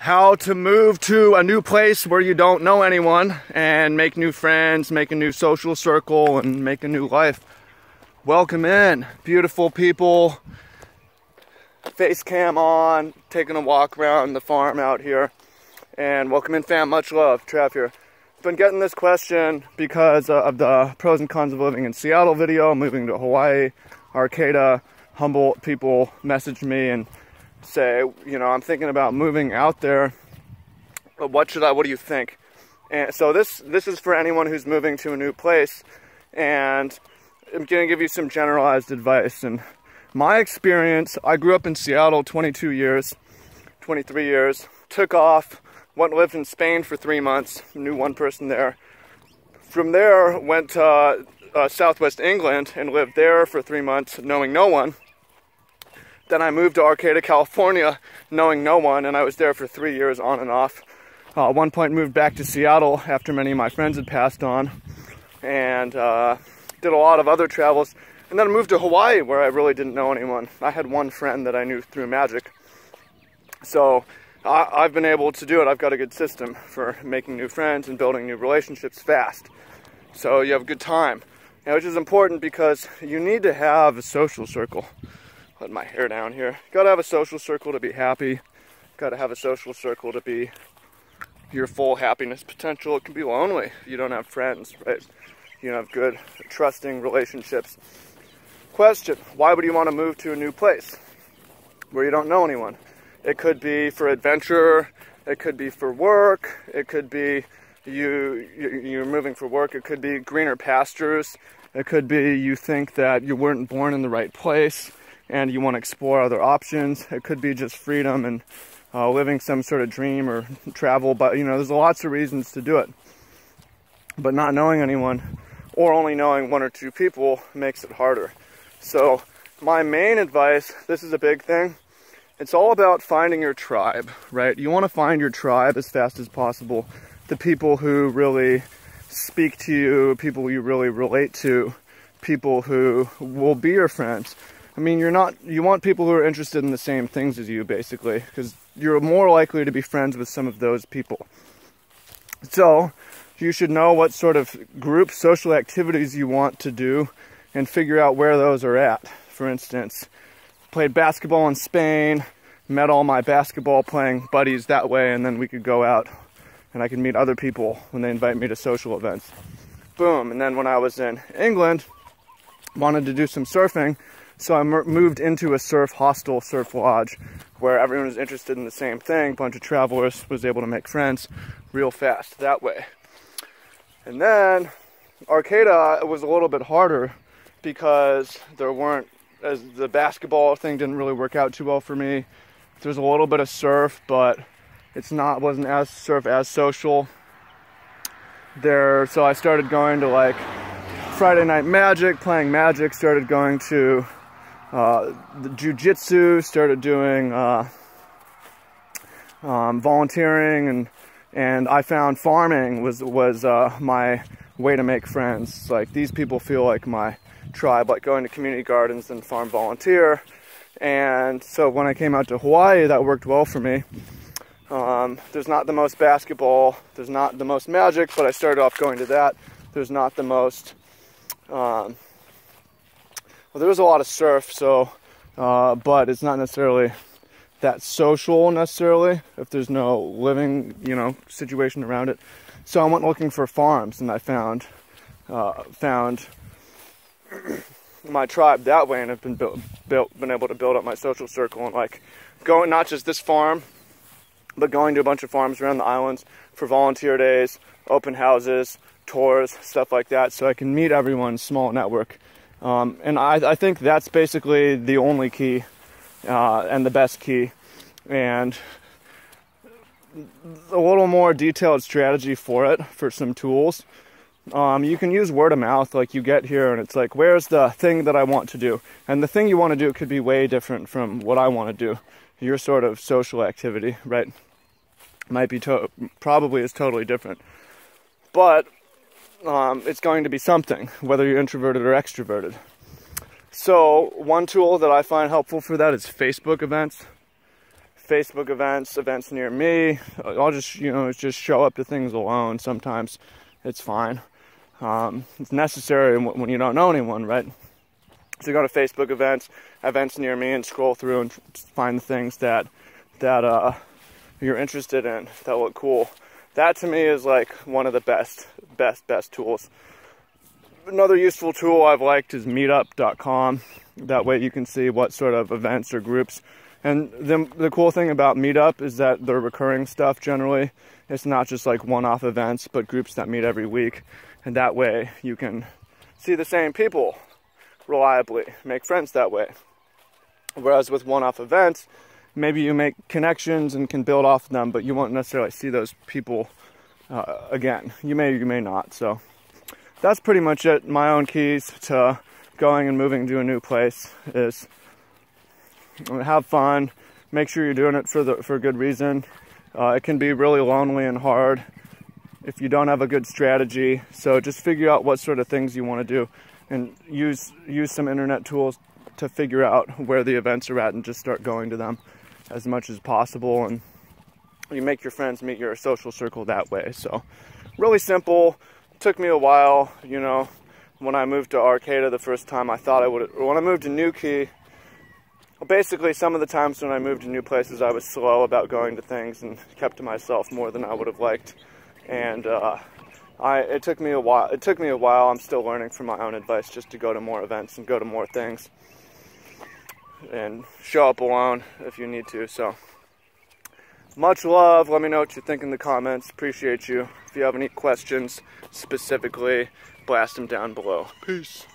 how to move to a new place where you don't know anyone and make new friends, make a new social circle, and make a new life. Welcome in, beautiful people. Face cam on, taking a walk around the farm out here. And welcome in, fam. Much love. Trav here. Been getting this question because of the pros and cons of living in Seattle video, moving to Hawaii, Arcata. Humboldt people message me and say, you know, I'm thinking about moving out there, but what do you think? And so this is for anyone who's moving to a new place, and I'm going to give you some generalized advice. And my experience, I grew up in Seattle 23 years, took off, lived in Spain for 3 months, knew one person there. From there, went to Southwest England and lived there for 3 months, knowing no one. Then I moved to Arcata, California, knowing no one, and I was there for 3 years on and off. At one point moved back to Seattle after many of my friends had passed on, and did a lot of other travels. And then I moved to Hawaii, where I really didn't know anyone. I had one friend that I knew through magic. So I've been able to do it. I've got a good system for making new friends and building new relationships fast. So you have a good time, which is important because you need to have a social circle. Let my hair down here. You gotta have a social circle to be happy. Gotta have a social circle to be your full happiness potential. It can be lonely if you don't have friends, right? You don't have good, trusting relationships. Question, why would you want to move to a new place where you don't know anyone? It could be for adventure, it could be for work, it could be you're moving for work, it could be greener pastures, it could be you think that you weren't born in the right place and you want to explore other options. It could be just freedom and living some sort of dream or travel, but you know, there's lots of reasons to do it. But not knowing anyone or only knowing one or two people makes it harder. So my main advice, this is a big thing, it's all about finding your tribe, right? You want to find your tribe as fast as possible. The people who really speak to you, people you really relate to, people who will be your friends. I mean, you want people who are interested in the same things as you, basically, because you're more likely to be friends with some of those people. So you should know what sort of group social activities you want to do and figure out where those are at. For instance, played basketball in Spain, met all my basketball playing buddies that way, and then we could go out and I could meet other people when they invite me to social events. Boom. And then when I was in England, wanted to do some surfing, so I moved into a surf hostel, surf lodge, where everyone was interested in the same thing. A bunch of travelers, was able to make friends real fast that way. And then Arcata was a little bit harder because there weren't, as the basketball thing didn't really work out too well for me. There's a little bit of surf, but wasn't as social there. So I started going to like Friday Night Magic, playing Magic, started going to the jiu-jitsu, started doing volunteering, and I found farming was my way to make friends. Like, these people feel like my tribe, like going to community gardens and farm volunteer. And so when I came out to Hawaii, that worked well for me. There's not the most basketball, there's not the most magic, but I started off going to that. There's not the most well, there was a lot of surf, so, but it's not necessarily that social necessarily, if there's no living, you know, situation around it. So I went looking for farms, and I found my tribe that way, and have been able to build up my social circle, and like going, not just this farm, but going to a bunch of farms around the islands for volunteer days, open houses, tours, stuff like that, so I can meet everyone, small network. And I think that's basically the only key, and the best key. And a little more detailed strategy for it, for some tools. You can use word of mouth, like you get here and it's like, where's the thing that I want to do? And the thing you want to do could be way different from what I want to do. Your sort of social activity, right? Might be probably is totally different. But it's going to be something, whether you're introverted or extroverted. So one tool that I find helpful for that is Facebook events. Facebook events near me. I'll just, just show up to things alone. Sometimes it's fine. It's necessary when you don't know anyone, right? So go to Facebook events near me, and scroll through and find the things that you're interested in that look cool. That to me is like one of the best tools. Another useful tool I've liked is meetup.com. That way you can see what sort of events or groups. And the cool thing about Meetup is that they're recurring stuff generally. It's not just like one-off events, but groups that meet every week. And that way you can see the same people reliably, make friends that way. Whereas with one-off events, maybe you make connections and can build off them, but you won't necessarily see those people again. You may not. So that's pretty much it. My own keys to going and moving to a new place is have fun, make sure you're doing it for a good reason. It can be really lonely and hard if you don't have a good strategy, so just figure out what sort of things you want to do and use some internet tools to figure out where the events are at and just start going to them as much as possible, and you make your friends meet your social circle that way. So really simple. Took me a while, when I moved to Arcata the first time, I thought I would, or when I moved to Newquay, basically some of the times when I moved to new places, I was slow about going to things and kept to myself more than I would have liked. And it took me a while. I'm still learning from my own advice, just to go to more events and go to more things and show up alone if you need to. So much love. Let me know what you think in the comments. Appreciate you. If you have any questions specifically, blast them down below. Peace.